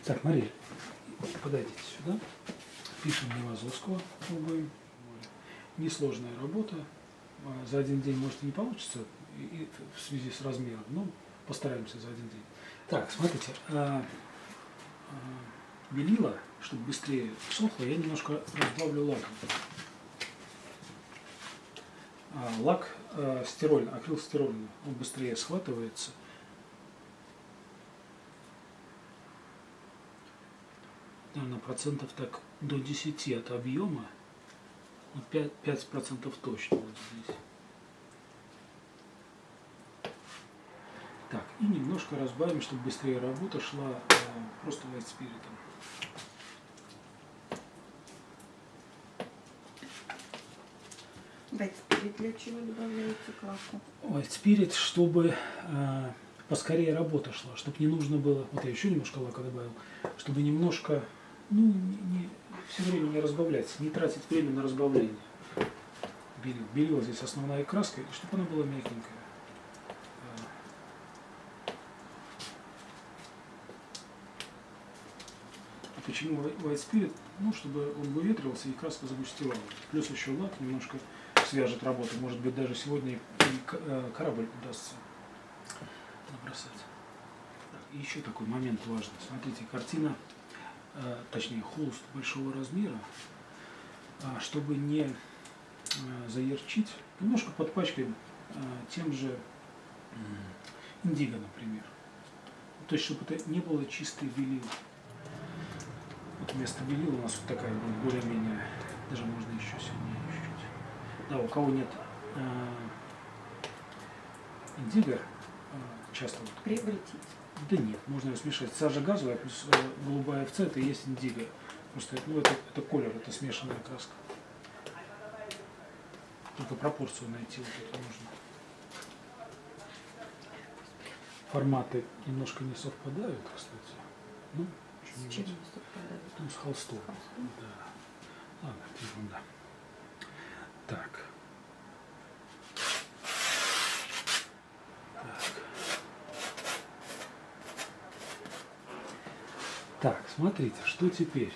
Так, Мария, подойдите сюда. Пишем Невазовского. Пробуем. Несложная работа. За один день, может, и не получится и в связи с размером, но постараемся за один день. Так, смотрите. Белила, чтобы быстрее сохло, я немножко разбавлю лаком. Лак стирольный, акрилстирольный, он быстрее схватывается. Наверное, процентов так до 10 от объема, 5% точно вот здесь. Так, и немножко разбавим, чтобы быстрее работа шла просто white спиритом. White spirit для чего добавляете к лаку? White spirit, чтобы поскорее работа шла, чтобы не нужно было, вот я еще немножко лака добавил, чтобы немножко, все время не разбавлять, не тратить время на разбавление. Белила здесь основная краска, и чтобы она была мягенькая. Почему white spirit? Ну, чтобы он выветривался и краска загустевала. Плюс еще лак немножко свяжет работу. Может быть, даже сегодня и корабль удастся набросать. И еще такой момент важный. Смотрите, картина, точнее холст большого размера, чтобы не заярчить, немножко подпачкаем тем же индиго, например. То есть, чтобы это не было чистой белил. Вот вместо белила у нас вот такая будет более-менее, даже можно еще сильнее чуть-чуть. Да, у кого нет индиго, часто вот. Приобретите. Да нет, можно ее смешать. Сажа газовая плюс голубая ФЦ, это и есть индиго. Просто это колер, это смешанная краска. Только пропорцию найти вот это нужно. Форматы немножко не совпадают, кстати. Ну, С чем не совпадает? Ну, с холстом. Да. Ладно, ерунда. Так. Так, смотрите, что теперь?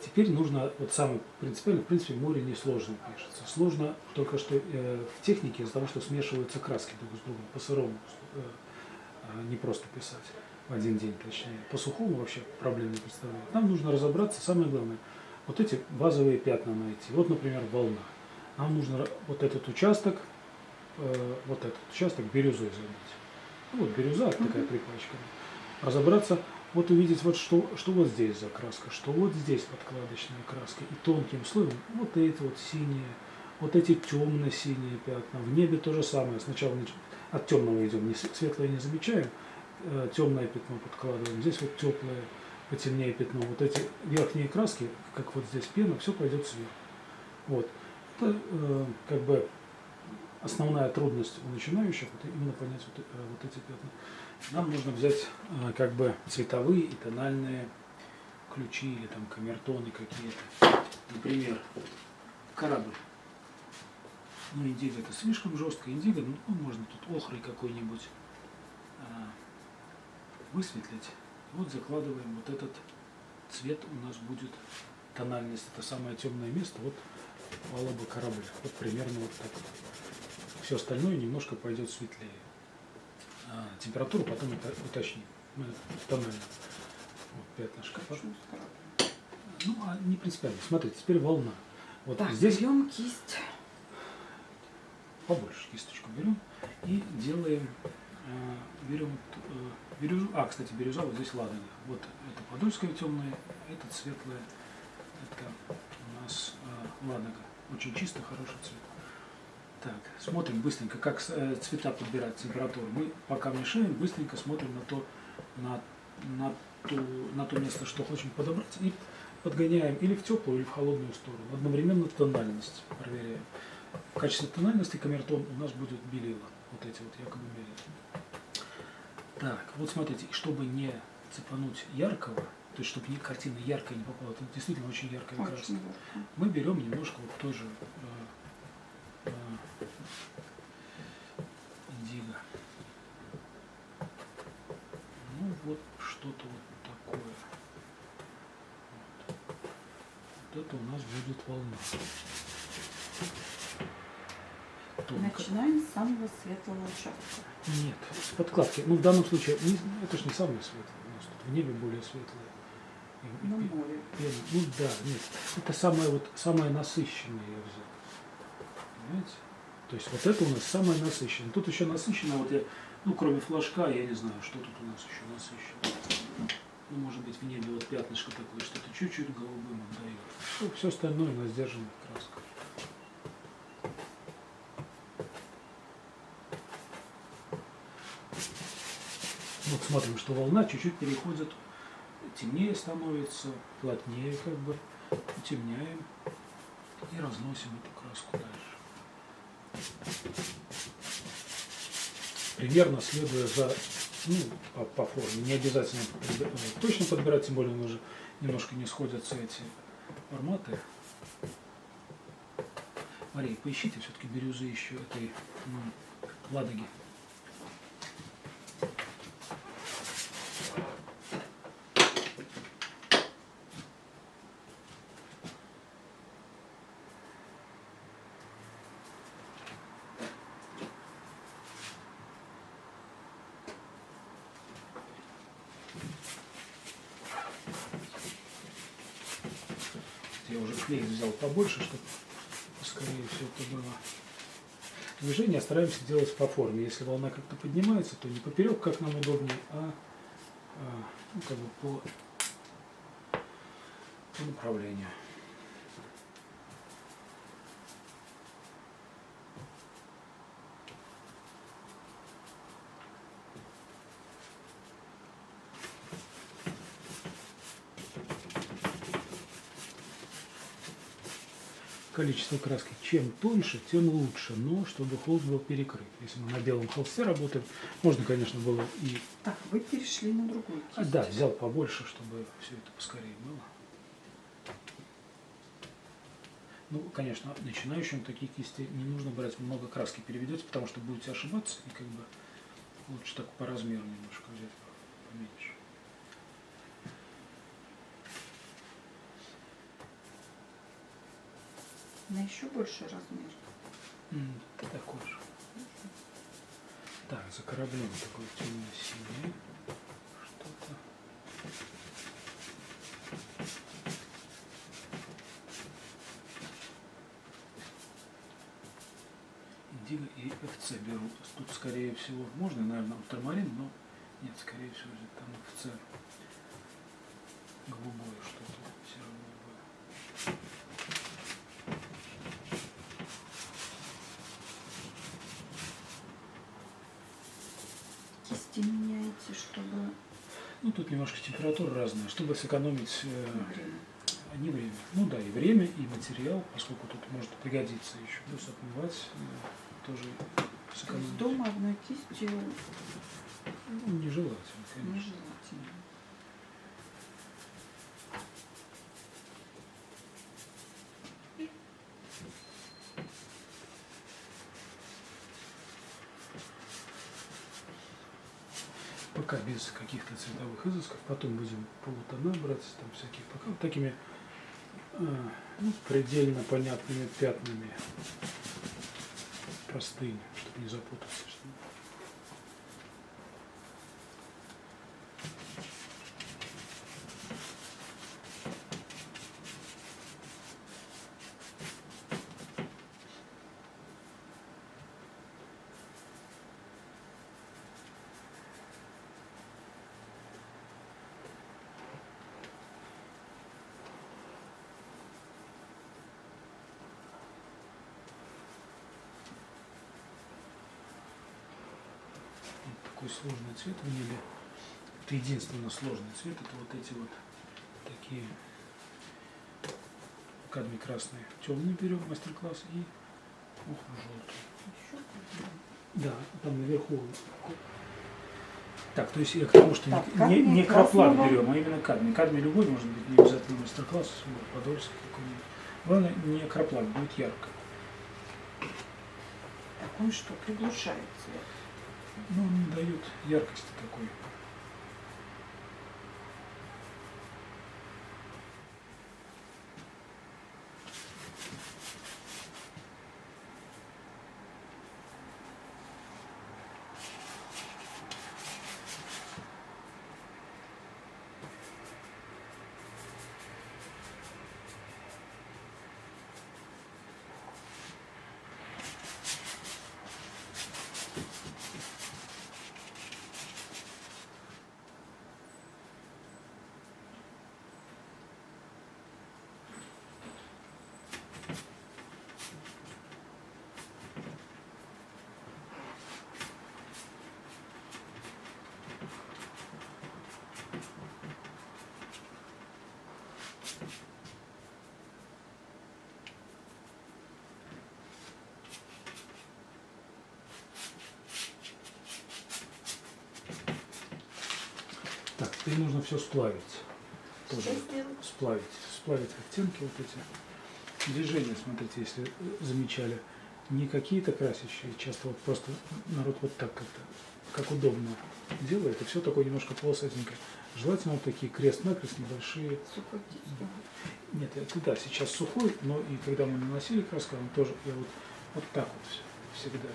Теперь нужно, вот самое принципиальное, в принципе, море несложно пишется. Сложно только что в технике из-за того, что смешиваются краски друг с другом, по-сырому не просто писать в один день, точнее. По сухому вообще проблем не представляет. Нам нужно разобраться, самое главное, вот эти базовые пятна найти. Вот, например, волна. Нам нужно вот этот участок бирюзой забить. Ну, вот бирюза такая припачканная. Разобраться, вот увидеть, вот что вот здесь за краска, что вот здесь подкладочная краска. И тонким слоем вот эти вот синие, вот эти темно-синие пятна. В небе то же самое. Сначала от темного идем, светлое не замечаем, темное пятно подкладываем. Здесь вот теплое, потемнее пятно. Вот эти верхние краски, как вот здесь пена, все пойдет сверху. Вот. Это как бы основная трудность у начинающих, это именно понять вот эти пятна. Нам нужно взять как бы цветовые и тональные ключи или там камертоны какие-то. Например, корабль. Ну, индиго это слишком жестко. Индиго, ну, можно тут охрой какой-нибудь высветлить. Вот закладываем вот этот цвет, у нас будет тональность. Это самое темное место. Вот палуба корабля. Вот примерно вот так. Все остальное немножко пойдет светлее. Температуру потом уточним. Тонально. Вот пятнышко. Ну, не принципиально. Смотрите, теперь волна. Вот так, здесь берем кисть. Побольше кисточку берем и делаем, берем бирюзу. Кстати, бирюза вот здесь ладога. Вот это подольская темная, это светлая. Это у нас ладога. Очень чисто, хороший цвет. Так, смотрим быстренько, как цвета подбирать, температуру. Мы пока мешаем, быстренько смотрим на то место, что хотим подобрать, и подгоняем или в теплую, или в холодную сторону. Одновременно тональность проверяем. В качестве тональности камертон у нас будет белила. Вот эти вот якобы белила. Так, вот смотрите, чтобы не цепануть яркого, то есть чтобы картина яркая не попала, это действительно очень яркая краска. Мы берем немножко вот тоже индиго. Ну вот что-то вот такое. Вот это у нас будет волна. Тонко. Начинаем с самого светлого участка. Нет, с подкладки. Ну, в данном случае, это же не самое светлое. У нас тут в небе более светлое. На море. Ну да, нет. Это самое насыщенное я взял. Понимаете? То есть вот это у нас самое насыщенное. Тут еще насыщенное, вот я, ну, кроме флажка, я не знаю, что тут у нас еще насыщенное. Ну, может быть, в небе вот пятнышко такое, что-то чуть-чуть голубым отдает. Все остальное у нас сдержанная краска. Вот смотрим, что волна чуть-чуть переходит, темнее становится, плотнее как бы, темняем и разносим эту краску дальше. Примерно следуя за, ну, по форме, не обязательно точно подбирать, тем более уже немножко не сходятся эти форматы. Мария, поищите все-таки бирюзы еще этой Ладоги. Я уже клей взял побольше, чтобы скорее все это было. Движение стараемся делать по форме. Если волна как-то поднимается, то не поперек, как нам удобнее, ну, как бы по направлению. Количество краски чем тоньше, тем лучше, но чтобы холст был перекрыт. Если мы на белом холсте работаем, можно, конечно, было и... Так, вы перешли на другую кисть. Да, взял побольше, чтобы все это поскорее было. Ну, конечно, начинающим такие кисти не нужно брать много краски, переведете, потому что будете ошибаться, и как бы лучше так по размеру немножко взять поменьше. На еще больший размер. Такой же. Так, за кораблем такое темно-синее что-то. Индиго и ФЦ беру. Тут, скорее всего, можно, наверное, ультрамарин, но нет, скорее всего, там ФЦ голубое что-то, серо-голубое. Кисти меняете, чтобы... Ну, тут немножко температура разная, чтобы сэкономить время. не время. Ну да, и время, и материал, поскольку тут может пригодиться еще. Плюс отмывать тоже То сэкономить. есть дома одной кистью Ну, нежелательно, конечно. нежелательно. Пока без каких-то цветовых изысков, потом будем полутона брать, там всяких, пока вот такими ну, предельно понятными пятнами, простыми, чтобы не запутаться. Такой сложный цвет в небе. Это единственный сложный цвет, это вот эти вот такие кадмий красные. Темный берем мастер-класс и желтый. Да, там наверху. Так, то есть я к тому, что Так, не краплак красного. берем, а именно кадмий. Кадмий любой может быть, не обязательно мастер-класс, подольский какой-нибудь. Главное, не краплак, будет ярко. Так он что, приглушает цвет? Ну, он не дает яркости такой. Теперь нужно все сплавить. Что Тоже сделать? сплавить оттенки вот эти. Движения, смотрите, если замечали, не какие-то красящие, часто вот просто народ вот так как-то, как удобно делает, и все такое немножко полосатенькое. Желательно вот такие крест-накрест небольшие. Сухой кистью. Нет, это да, сейчас сухой, но и когда мы наносили краску, он тоже, я вот так вот всегда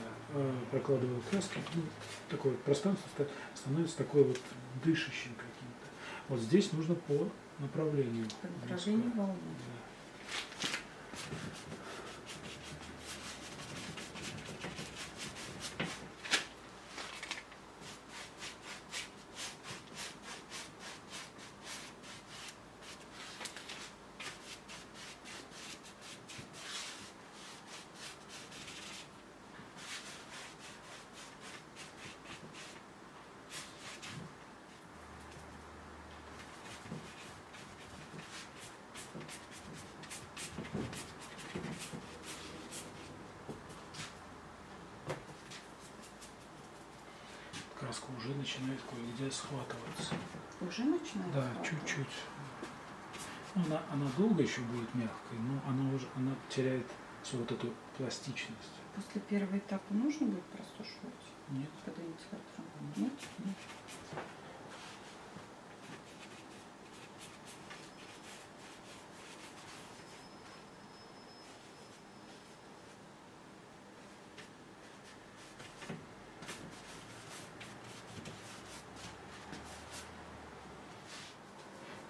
прокладываю краски, ну, такое вот пространство становится такое вот дышащим каким-то. Вот здесь нужно по направлению. По направлению волны. Да. Краска уже начинает кое-где схватываться. Уже начинает? Да, схватывать? чуть-чуть. Ну, она долго еще будет мягкой, но она теряет свою вот эту пластичность. После первого этапа нужно будет просушивать Нет. под вентилятором? Нет? Нет.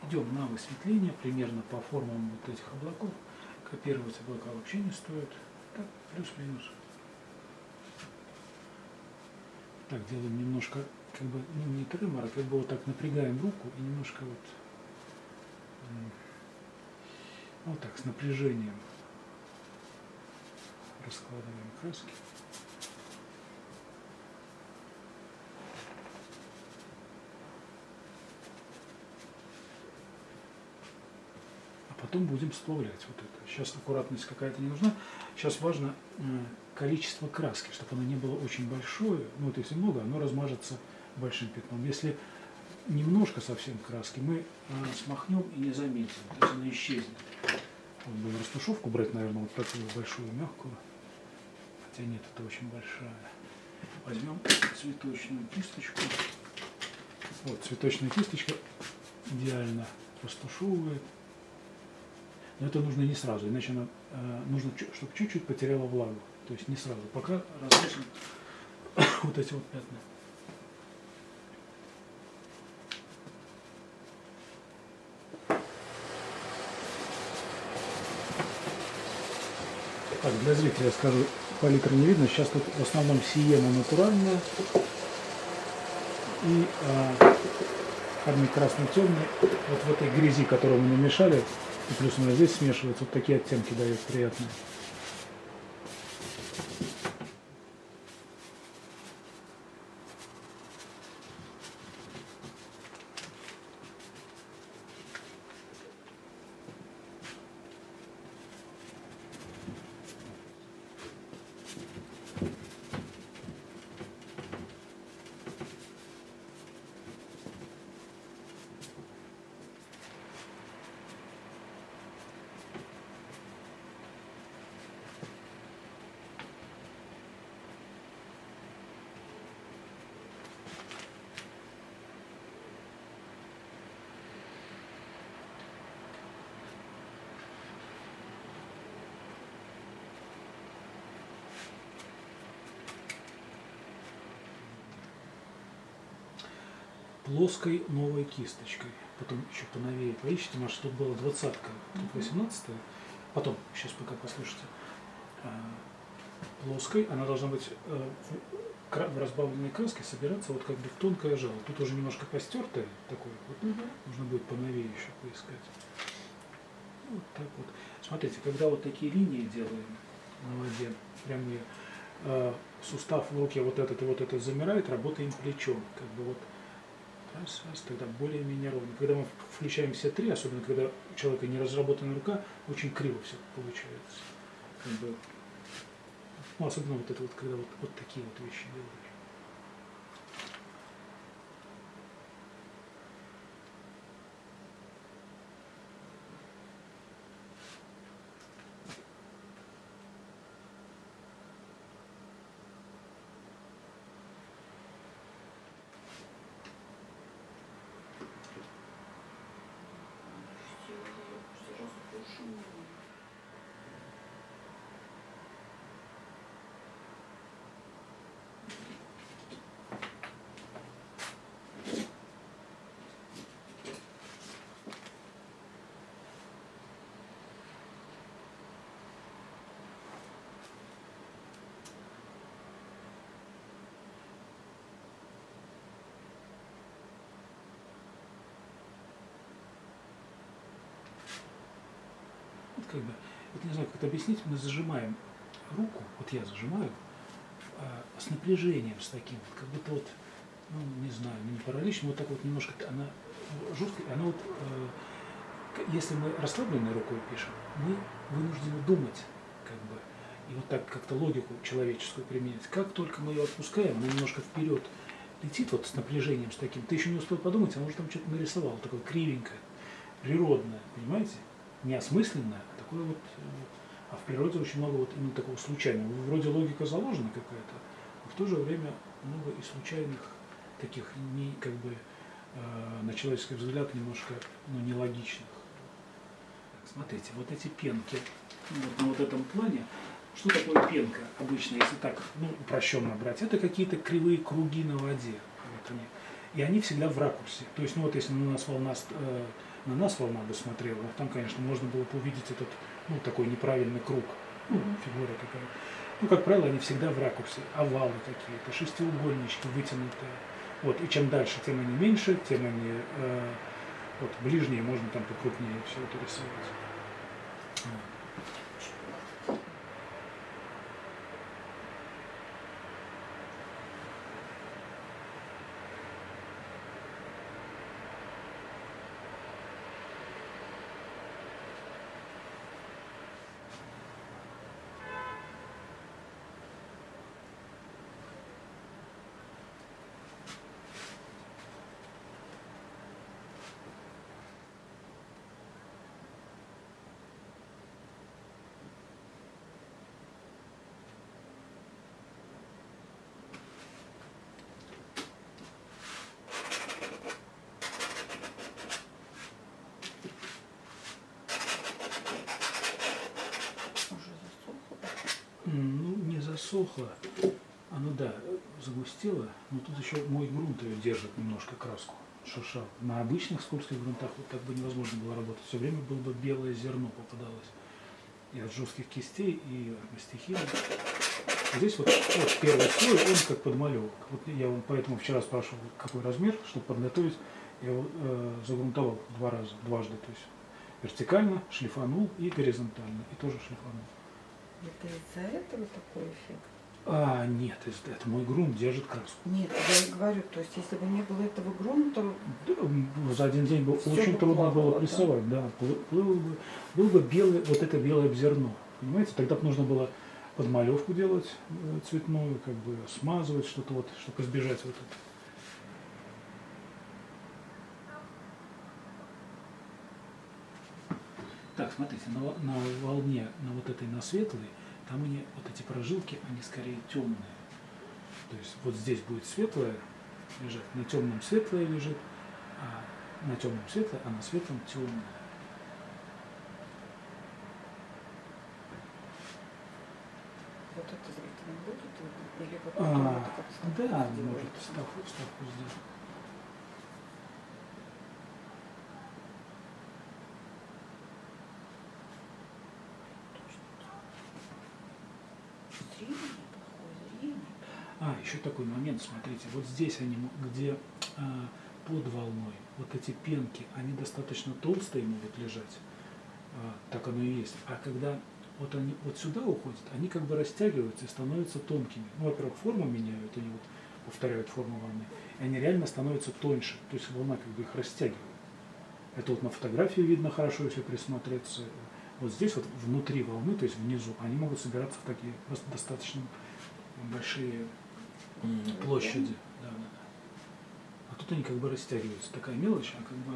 Идем на высветление, примерно по формам вот этих облаков. Копировать облака вообще не стоит. Так, плюс-минус. Так, делаем немножко, как бы, ну не тремор, а как бы вот так напрягаем руку и немножко вот так, с напряжением раскладываем краски. Потом будем сплавлять вот это. Сейчас аккуратность какая-то не нужна. Сейчас важно количество краски, чтобы оно не было очень большое. Ну вот если много, оно размажется большим пятном. Если немножко совсем краски, мы смахнем и не заметим. То есть она исчезнет. Вот будем растушевку брать, наверное, вот такую большую, мягкую. Хотя нет, это очень большая. Возьмем цветочную кисточку. Вот, цветочная кисточка идеально растушевывает. Но это нужно не сразу, иначе она нужно, чтобы чуть-чуть потеряла влагу. То есть не сразу, пока разносим вот эти вот пятна. Так, для зрителя я скажу, палитра не видно. Сейчас тут в основном сиена натуральная и кадмий красный темный. Вот в этой грязи, которую мы намешали, и плюс она здесь смешивается, вот такие оттенки дает приятные. Плоской новой кисточкой. Потом еще поновее поищите, может, тут была 20-ка, тут 18-я. Потом, сейчас пока послушайте. Плоской, она должна быть в разбавленной краске собираться вот как бы в тонкое жало. Тут уже немножко постертое такое, вот, нужно будет поновее еще поискать. Вот так вот. Смотрите, когда вот такие линии делаем на воде, прямые, сустав в руке вот этот замирает, работаем плечом, как бы вот. Раз, тогда более-менее ровно. Когда мы включаем все три, особенно когда у человека не разработана рука, очень криво все получается. Как бы, ну, особенно вот это вот, когда вот такие вот вещи делаешь. Сушеные. Вот как бы, вот не знаю, как это объяснить, мы зажимаем руку, вот я зажимаю, с напряжением, с таким, вот, как будто вот, ну, не знаю, не паралич, но вот так вот немножко, она жесткая, она вот, если мы расслабленной рукой пишем, мы вынуждены думать, как бы, и вот так как-то логику человеческую применять. Как только мы ее отпускаем, она немножко вперед летит вот с напряжением, с таким, ты еще не успел подумать, а уже там что-то нарисовал, такое кривенькое, природное, понимаете? Не осмысленное, а такое вот, а в природе очень много вот именно такого случайного. Вроде логика заложена какая-то, но в то же время много и случайных таких, не, как бы, на человеческий взгляд немножко, ну, нелогичных. Так, смотрите, вот эти пенки, вот на вот этом плане, что такое пенка обычно, если так, ну, упрощенно брать, это какие-то кривые круги на воде, вот они. И они всегда в ракурсе. То есть, ну вот если на нас волна бы смотрела, там, конечно, можно было бы увидеть этот, ну, такой неправильный круг, ну, фигура такая. Ну, как правило, они всегда в ракурсе, овалы какие-то, шестиугольнички вытянутые. Вот, и чем дальше, тем они меньше, тем они, вот, ближние можно там покрупнее все это рисовать. Уже засохло. Ну, не засохло, оно, да, загустело, но тут еще мой грунт ее держит немножко краску, шершав. На обычных скользких грунтах вот так бы невозможно было работать, все время было бы белое зерно попадалось. И от жестких кистей, и от мастихина. Здесь вот первый слой, он как подмалевок. Вот я поэтому вчера спрашивал, какой размер, чтобы подготовить. Я его загрунтовал дважды. То есть вертикально шлифанул и горизонтально, и тоже шлифанул. Это из-за этого такой эффект? Нет, это мой грунт держит краску. Нет, я и говорю, то есть если бы не было этого грунта, За один день бы Всё очень бы трудно было плавало, прессовать, да. Было бы белое, вот это белое зерно. Понимаете, тогда бы нужно было подмалевку делать цветную, как бы смазывать что-то, вот, чтобы избежать вот этого. Так, смотрите, на волне, на вот этой, на светлой, там они, вот эти прожилки, они скорее темные. То есть вот здесь будет светлое лежать, на темном светлое лежит, а на темном светлое, а на светлом темное. вот это зрителям будет видно? Или вот потом это как вставку Да, сделаете? может, вставку сделать. Зрение, плохое зрение. Еще такой момент, смотрите, вот здесь они, где под волной, вот эти пенки, они достаточно толстые могут лежать, так оно и есть. А когда вот они вот сюда уходят, они как бы растягиваются и становятся тонкими. Ну, во-первых, форму меняют, они вот повторяют форму волны, и они реально становятся тоньше, то есть волна как бы их растягивает. Это вот на фотографии видно хорошо, если присмотреться. Вот здесь вот внутри волны, то есть внизу, они могут собираться в такие достаточно большие площади. Да, да, да. А тут они как бы растягиваются. Такая мелочь, а как бы...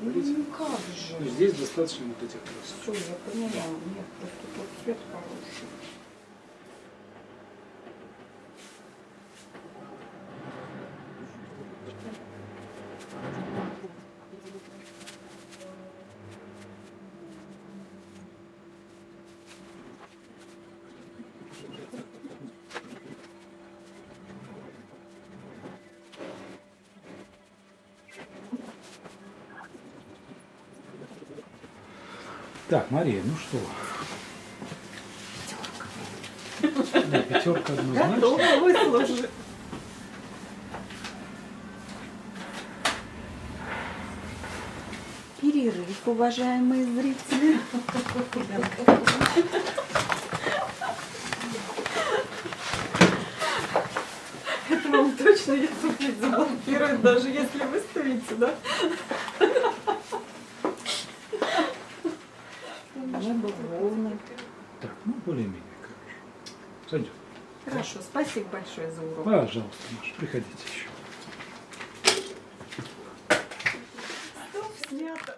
говорить. Ну как же. Но здесь достаточно вот этих красок. Все, я поняла. Нет, просто тут цвет хороший. Так, Мария, ну что? Да, пятерка однозначно. Готова выслушать. Перерыв, уважаемые зрители. Это вам точно YouTube не заблокирует, даже если выставите, да? Небо ровно. Так, ну более-менее, короче. Сойдет. Хорошо, спасибо большое за урок. Пожалуйста, Маша, приходите еще. Стоп, снято.